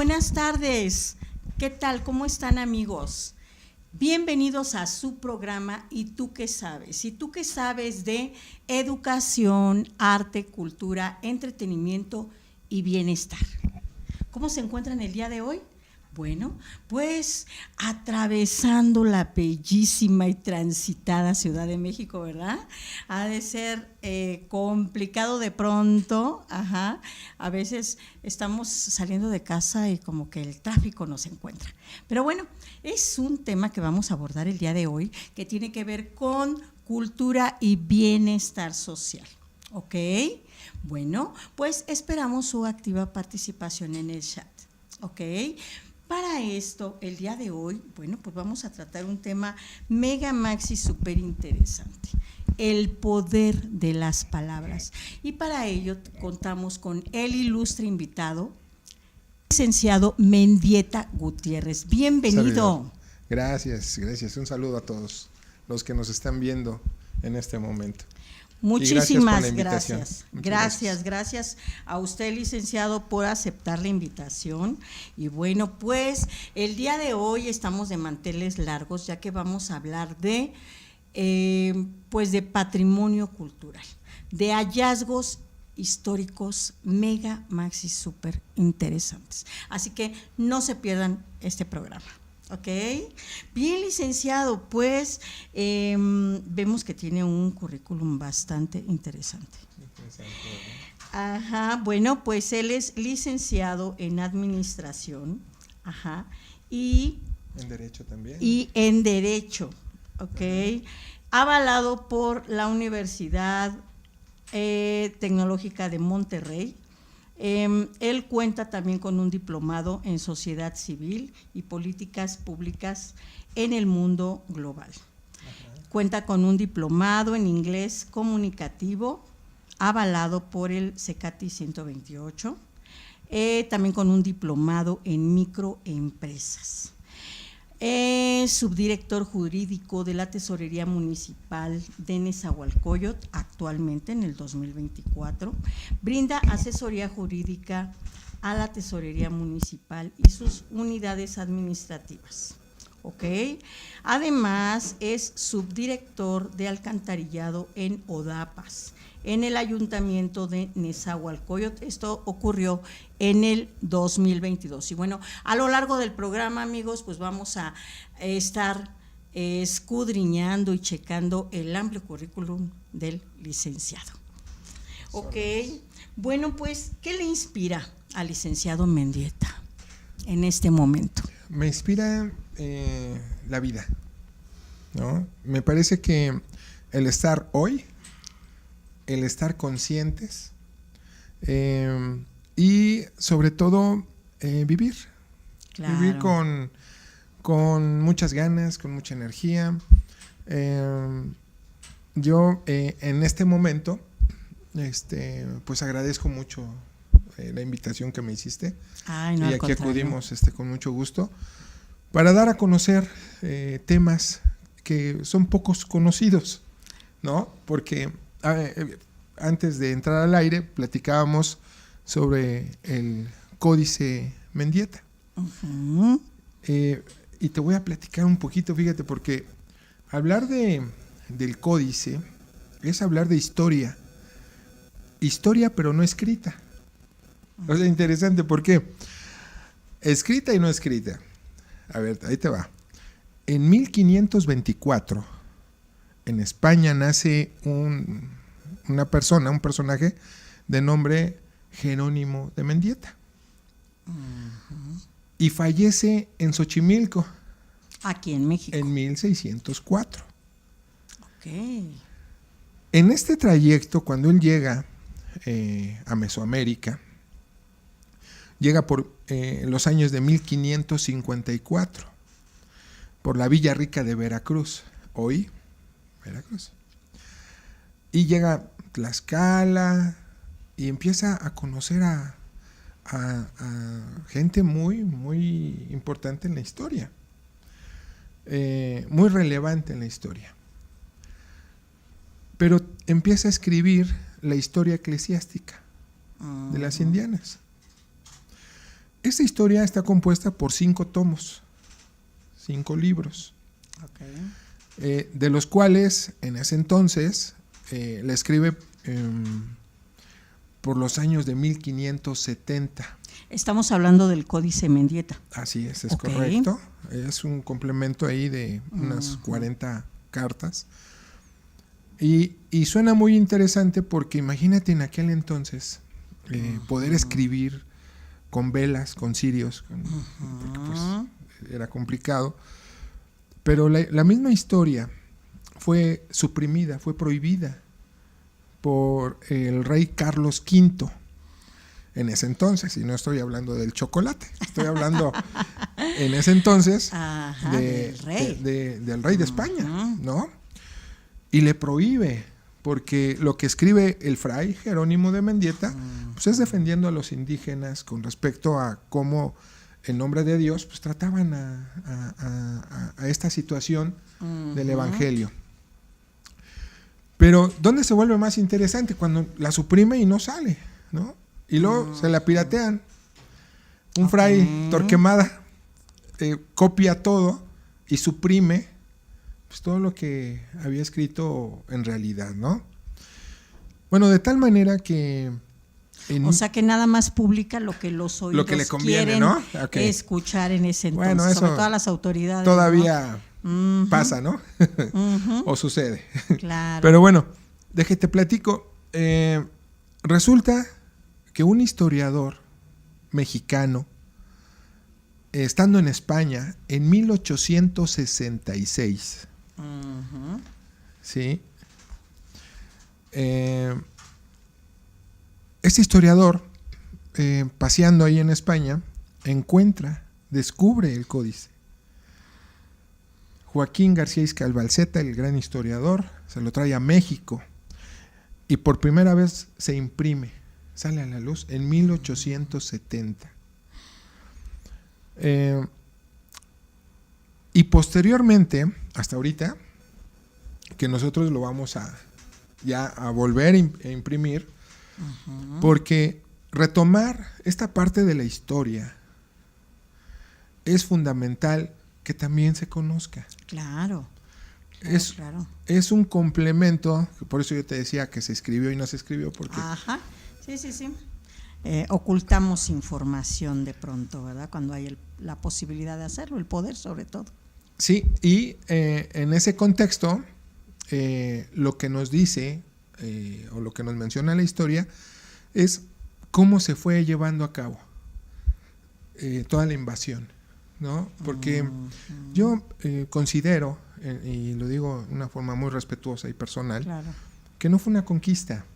buenas tardes. ¿Qué tal? ¿Cómo están, amigos? Bienvenidos a su programa ¿Y tú qué sabes? ¿Y tú qué sabes de educación, arte, cultura, entretenimiento y bienestar? ¿Cómo se encuentran el día de hoy? Bueno, pues atravesando la bellísima y transitada Ciudad de México, ¿verdad? Ha de ser complicado de pronto, ajá. A veces estamos saliendo de casa y como que el tráfico nos encuentra. Pero bueno, es un tema que vamos a abordar el día de hoy que tiene que ver con cultura y bienestar social, ¿ok? Bueno, pues esperamos su activa participación en el chat, ¿ok? Para esto, el día de hoy, bueno, pues vamos a tratar un tema mega maxi súper interesante, el poder de las palabras. Y para ello contamos con el ilustre invitado, licenciado Mendieta Gutiérrez. Bienvenido. Gracias. Un saludo a todos los que nos están viendo en este momento. Muchísimas gracias. Gracias a usted, licenciado, por aceptar la invitación. Y bueno, pues el día de hoy estamos de manteles largos, ya que vamos a hablar de, pues de patrimonio cultural, de hallazgos históricos mega, maxi, súper interesantes. Así que no se pierdan este programa. Ok, bien, licenciado, pues vemos que tiene un currículum bastante interesante. Ajá, bueno, pues él es licenciado en administración, ajá, y en derecho también. Y en derecho, ok, avalado por la Universidad Tecnológica de Monterrey. Él cuenta también con un diplomado en Sociedad Civil y Políticas Públicas en el Mundo Global. Ajá. Cuenta con un diplomado en Inglés Comunicativo, avalado por el CECATI 128, también con un diplomado en Microempresas. Subdirector jurídico de la Tesorería Municipal de Nezahualcóyotl, actualmente en el 2024, brinda asesoría jurídica a la Tesorería Municipal y sus unidades administrativas. ¿Okay? Además, es subdirector de alcantarillado en Odapas, en el Ayuntamiento de Nezahualcóyotl. Esto ocurrió en el 2022. Y bueno, a lo largo del programa, amigos, pues vamos a estar escudriñando y checando el amplio currículum del licenciado. Ok, bueno, pues, ¿qué le inspira al licenciado Mendieta en este momento? Me inspira la vida, ¿no? Me parece que el estar hoy, el estar conscientes y sobre todo vivir. Claro. Vivir con muchas ganas, con mucha energía. Yo en este momento pues agradezco mucho la invitación que me hiciste. Ay, no, y aquí acudimos con mucho gusto para dar a conocer temas que son pocos conocidos, ¿no? Porque antes de entrar al aire platicábamos sobre el Códice Mendieta. Uh-huh. Y te voy a platicar un poquito, fíjate, porque hablar del códice es hablar de historia, pero no escrita. O sea, interesante, ¿por qué? Escrita y no escrita. A ver, ahí te va. En 1524, en España nace un personaje de nombre Jerónimo de Mendieta. Uh-huh. Y fallece en Xochimilco. Aquí en México. En 1604. Ok. En este trayecto, cuando él llega a Mesoamérica, llega por los años de 1554, por la Villa Rica de Veracruz, hoy Veracruz. Y llega a Tlaxcala y empieza a conocer a gente muy, muy importante en la historia, muy relevante en la historia. Pero empieza a escribir la historia eclesiástica de las indianas. Esta historia está compuesta por 5 tomos, 5 libros, de los cuales en ese entonces la escribe por los años de 1570. Estamos hablando del Códice Mendieta. Así es correcto. Es un complemento ahí de unas 40 cartas. Y suena muy interesante porque imagínate en aquel entonces poder escribir con velas, con cirios, porque pues era complicado. Pero la misma historia fue suprimida, fue prohibida por el rey Carlos V en ese entonces, y no estoy hablando del chocolate, estoy hablando en ese entonces del rey de España, ¿no? Y le prohíbe, porque lo que escribe el fray Jerónimo de Mendieta pues es defendiendo a los indígenas con respecto a cómo en nombre de Dios pues trataban a esta situación del evangelio. Pero ¿dónde se vuelve más interesante? Cuando la suprime y no sale, ¿no? Y luego se la piratean. Un fray Torquemada copia todo y suprime pues todo lo que había escrito en realidad, ¿no? Bueno, de tal manera que... o sea que nada más publica lo que los oídos lo que le conviene, quieren, ¿no? escuchar en ese entonces, bueno, eso sobre todo las autoridades. Todavía pasa, ¿no? O sucede. Claro. Pero bueno, déjate platico. Resulta que un historiador mexicano, estando en España en 1866, ¿sí? Este historiador, paseando ahí en España, descubre el códice. Joaquín García Iscalbalceta, el gran historiador, se lo trae a México y por primera vez se imprime, sale a la luz en 1870. Y posteriormente, hasta ahorita, que nosotros lo vamos a volver a imprimir, porque retomar esta parte de la historia es fundamental que también se conozca. Claro. Es un complemento, por eso yo te decía que se escribió y no se escribió, porque... Sí. Ocultamos información de pronto, ¿verdad? Cuando hay la posibilidad de hacerlo, el poder sobre todo. Sí, y en ese contexto, lo que nos dice, o lo que nos menciona la historia, es cómo se fue llevando a cabo toda la invasión, ¿no? Porque yo considero, y lo digo de una forma muy respetuosa y personal, claro, que no fue una conquista.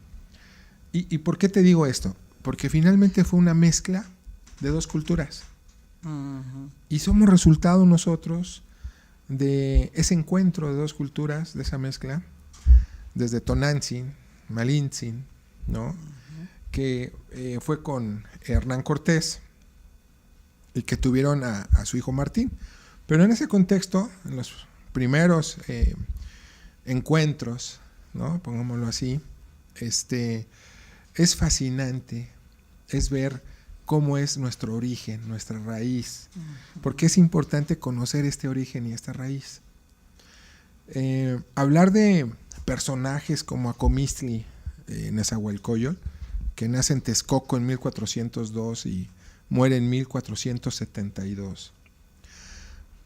¿Y por qué te digo esto? Porque finalmente fue una mezcla de 2 culturas. Y somos resultado nosotros de ese encuentro de 2 culturas, de esa mezcla, desde Tonantzin, Malintzin, ¿no? Que fue con Hernán Cortés y que tuvieron a su hijo Martín. Pero en ese contexto, en los primeros encuentros, ¿no? Pongámoslo así, es fascinante, es ver cómo es nuestro origen, nuestra raíz, porque es importante conocer este origen y esta raíz. Hablar de personajes como Acomistli Nezahualcóyotl, que nace en Texcoco en 1402 y muere en 1472.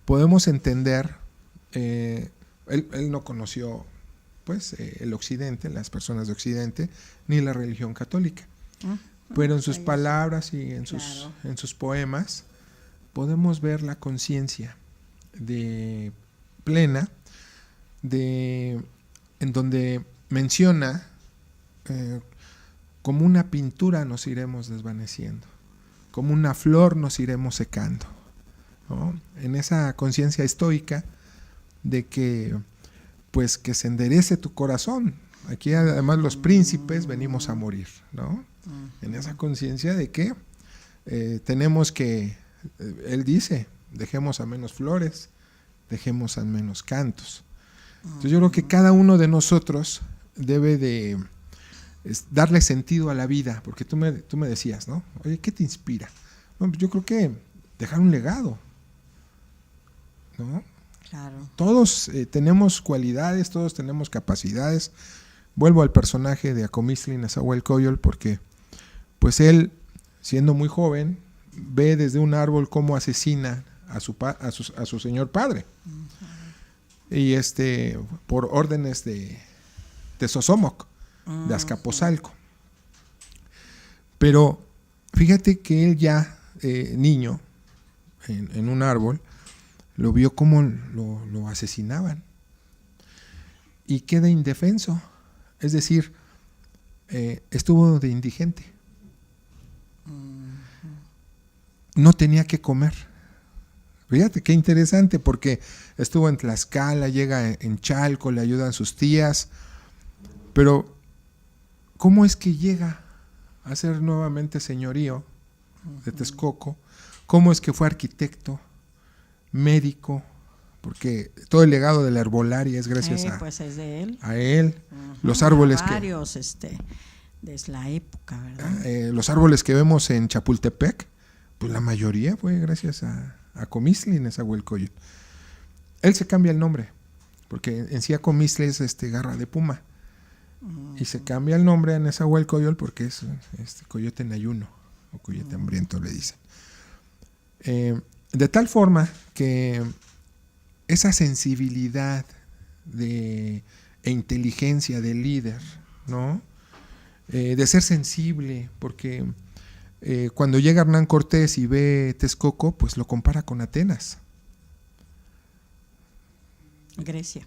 Podemos entender, él no conoció pues el occidente, las personas de occidente, ni la religión católica. Pero en sus palabras y en sus poemas podemos ver la conciencia plena en donde menciona como una pintura nos iremos desvaneciendo, como una flor nos iremos secando, ¿no? En esa conciencia estoica de que pues que se enderece tu corazón. Aquí además los príncipes venimos a morir, ¿no? En esa conciencia de que tenemos que, él dice, dejemos a menos flores, dejemos a menos cantos. Entonces yo creo que cada uno de nosotros debe de darle sentido a la vida, porque tú me decías, ¿no? Oye, ¿qué te inspira? No, yo creo que dejar un legado, ¿no? Claro. Todos tenemos cualidades, todos tenemos capacidades. Vuelvo al personaje de Acomisli Nezahualcóyotl porque pues él, siendo muy joven, ve desde un árbol cómo asesina a su señor padre. Uh-huh. Y por órdenes de Zozomoc, uh-huh, de Azcapotzalco. Pero fíjate que él ya, niño, en un árbol, lo vio cómo lo asesinaban y queda indefenso, es decir, estuvo de indigente, no tenía que comer. Fíjate qué interesante, porque estuvo en Tlaxcala, llega en Chalco, le ayudan sus tías, pero ¿cómo es que llega a ser nuevamente señorío de Texcoco? ¿Cómo es que fue arquitecto, médico? Porque todo el legado de la herbolaria es gracias pues es de él. A él. Uh-huh. Los árboles varios, desde la época, ¿verdad? Los árboles que vemos en Chapultepec, pues la mayoría fue gracias a Acomisli Nezahualcóyotl. Él se cambia el nombre, porque en sí Acomisli es garra de puma. Uh-huh. Y se cambia el nombre a Nezahualcóyotl porque es coyote en ayuno, o coyote hambriento le dicen. De tal forma que esa sensibilidad e inteligencia del líder, ¿no? De ser sensible, porque cuando llega Hernán Cortés y ve Texcoco, pues lo compara con Atenas. Grecia.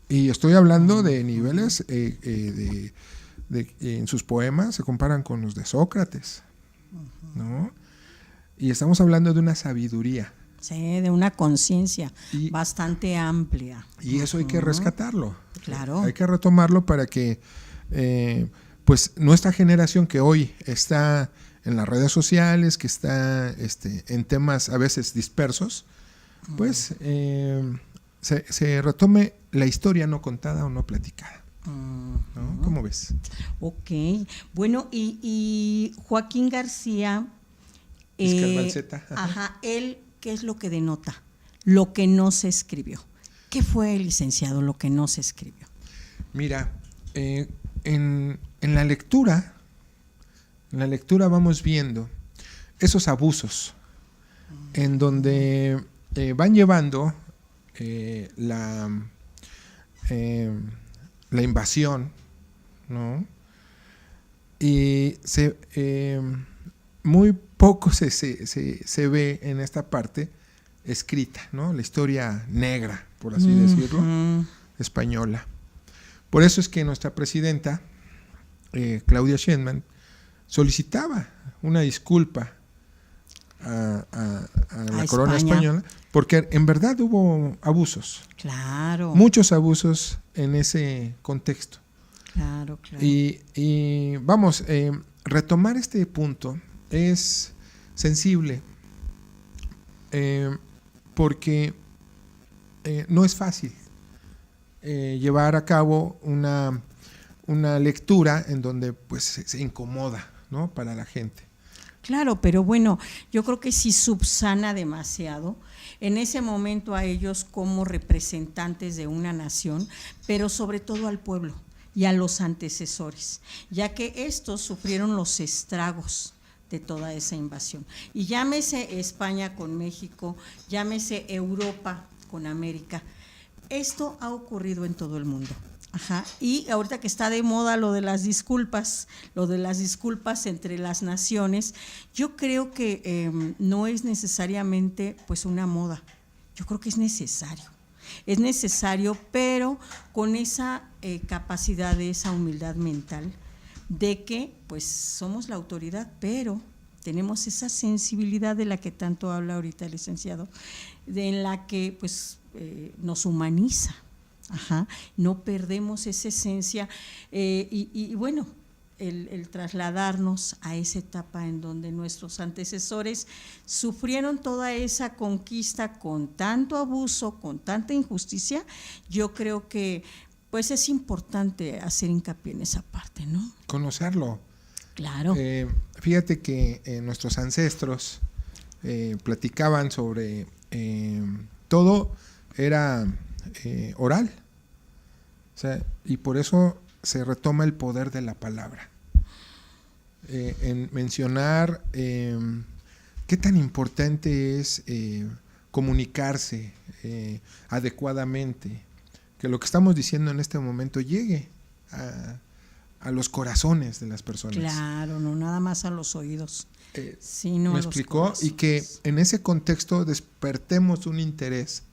Y estoy hablando de niveles, en sus poemas se comparan con los de Sócrates, ¿no? Y estamos hablando de una sabiduría. Sí, de una conciencia bastante amplia. Y eso hay que rescatarlo. Claro. Hay que retomarlo para que pues nuestra generación que hoy está en las redes sociales, que está en temas a veces dispersos, pues se retome la historia no contada o no platicada. ¿No? ¿Cómo ves? Ok. Bueno, y Joaquín García... Ajá, él, ¿qué es lo que denota? Lo que no se escribió. ¿Qué fue, licenciado, lo que no se escribió? Mira, en la lectura vamos viendo esos abusos en donde van llevando la invasión, ¿no? Y muy poco se ve en esta parte escrita, ¿no? La historia negra, por así decirlo, española. Por eso es que nuestra presidenta, Claudia Sheinbaum, solicitaba una disculpa a la corona española, porque en verdad hubo abusos. Claro. Muchos abusos en ese contexto. Claro. Y vamos, retomar este punto es sensible, porque no es fácil llevar a cabo una lectura en donde pues se incomoda, ¿no? Para la gente. Claro, pero bueno, yo creo que sí subsana demasiado en ese momento a ellos como representantes de una nación, pero sobre todo al pueblo y a los antecesores, ya que estos sufrieron los estragos de toda esa invasión. Y llámese España con México, llámese Europa con América. Esto ha ocurrido en todo el mundo. Ajá. Y ahorita que está de moda lo de las disculpas entre las naciones, yo creo que no es necesariamente pues una moda. Yo creo que es necesario, pero con esa capacidad de esa humildad mental de que pues somos la autoridad, pero tenemos esa sensibilidad de la que tanto habla ahorita el licenciado, en la que pues nos humaniza. Ajá, no perdemos esa esencia y bueno, el trasladarnos a esa etapa en donde nuestros antecesores sufrieron toda esa conquista con tanto abuso, con tanta injusticia, yo creo que pues es importante hacer hincapié en esa parte, ¿no? Conocerlo. Claro. Fíjate que nuestros ancestros platicaban sobre todo era oral. O sea, y por eso se retoma el poder de la palabra. En mencionar qué tan importante es comunicarse adecuadamente, que lo que estamos diciendo en este momento llegue a los corazones de las personas. Claro, no nada más a los oídos, sino me a los explicó, corazones. y que en ese contexto despertemos un interés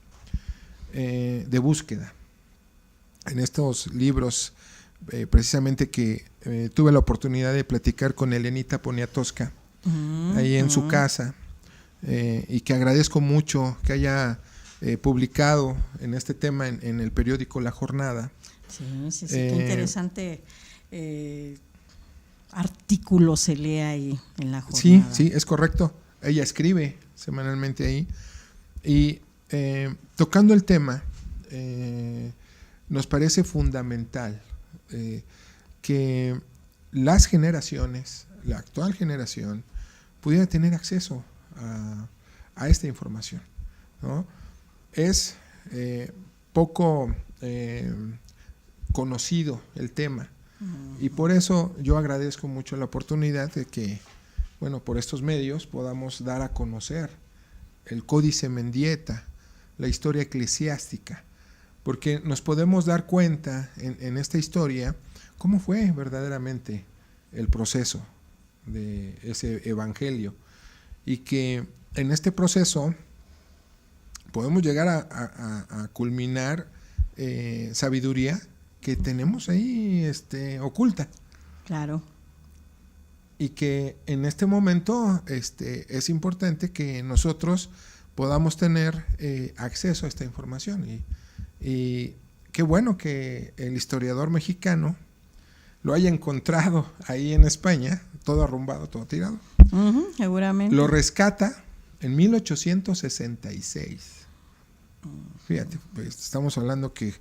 de búsqueda. En estos libros, precisamente que tuve la oportunidad de platicar con Elenita Poniatowska, ahí en su casa, y que agradezco mucho que haya publicado en este tema en el periódico La Jornada. Sí, qué interesante artículo se lee ahí en La Jornada. Sí, es correcto. Ella escribe semanalmente ahí. Y tocando el tema, nos parece fundamental que las generaciones, la actual generación, pudiera tener acceso a esta información, ¿no? Es poco conocido el tema, y por eso yo agradezco mucho la oportunidad de que, bueno, por estos medios podamos dar a conocer el Códice Mendieta, la historia eclesiástica, porque nos podemos dar cuenta en esta historia cómo fue verdaderamente el proceso de ese evangelio, y que en este proceso podemos llegar a culminar sabiduría que tenemos ahí oculta. Claro. Y que en este momento es importante que nosotros podamos tener acceso a esta información. Y qué bueno que el historiador mexicano lo haya encontrado ahí en España, todo arrumbado, todo tirado. Seguramente. Lo rescata en 1866. Fíjate, pues estamos hablando que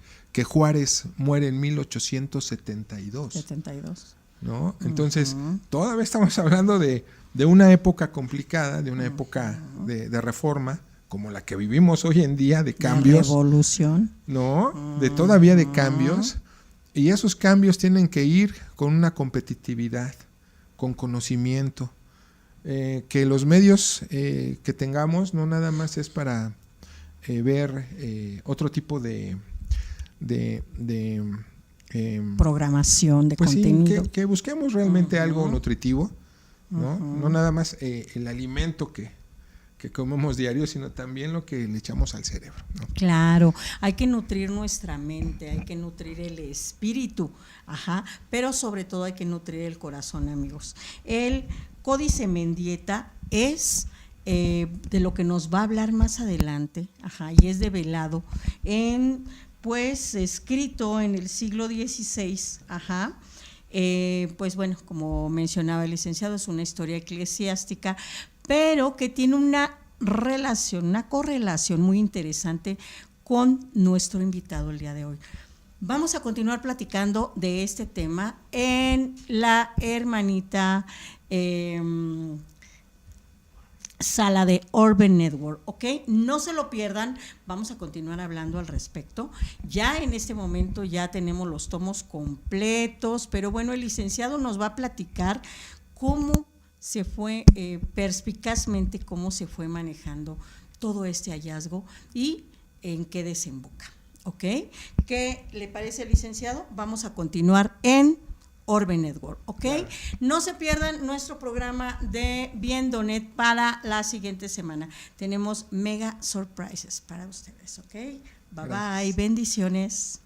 Juárez muere en 1872. 72. ¿No? Entonces, todavía estamos hablando de una época complicada, de una época de reforma, como la que vivimos hoy en día, de cambios. De revolución. ¿No? De todavía de cambios. Y esos cambios tienen que ir con una competitividad, con conocimiento. Que los medios que tengamos no nada más es para ver otro tipo de programación, de pues contenido. Sí, que busquemos realmente algo nutritivo, ¿no? No nada más el alimento que comemos diario, sino también lo que le echamos al cerebro, ¿no? Claro, hay que nutrir nuestra mente, hay que nutrir el espíritu, pero sobre todo hay que nutrir el corazón, amigos. El Códice Mendieta es de lo que nos va a hablar más adelante, y es develado pues escrito en el siglo XVI, pues bueno, como mencionaba el licenciado, es una historia eclesiástica, pero que tiene una correlación muy interesante con nuestro invitado el día de hoy. Vamos a continuar platicando de este tema en la hermanita sala de Urban Network, ¿ok? No se lo pierdan, vamos a continuar hablando al respecto. Ya en este momento ya tenemos los tomos completos, pero bueno, el licenciado nos va a platicar cómo se fue perspicazmente, cómo se fue manejando todo este hallazgo y en qué desemboca, ¿ok? ¿Qué le parece, licenciado? Vamos a continuar en Urban Network, ¿ok? Claro. No se pierdan nuestro programa de Viendonet para la siguiente semana. Tenemos mega surprises para ustedes, ¿ok? Bye, bye, bendiciones.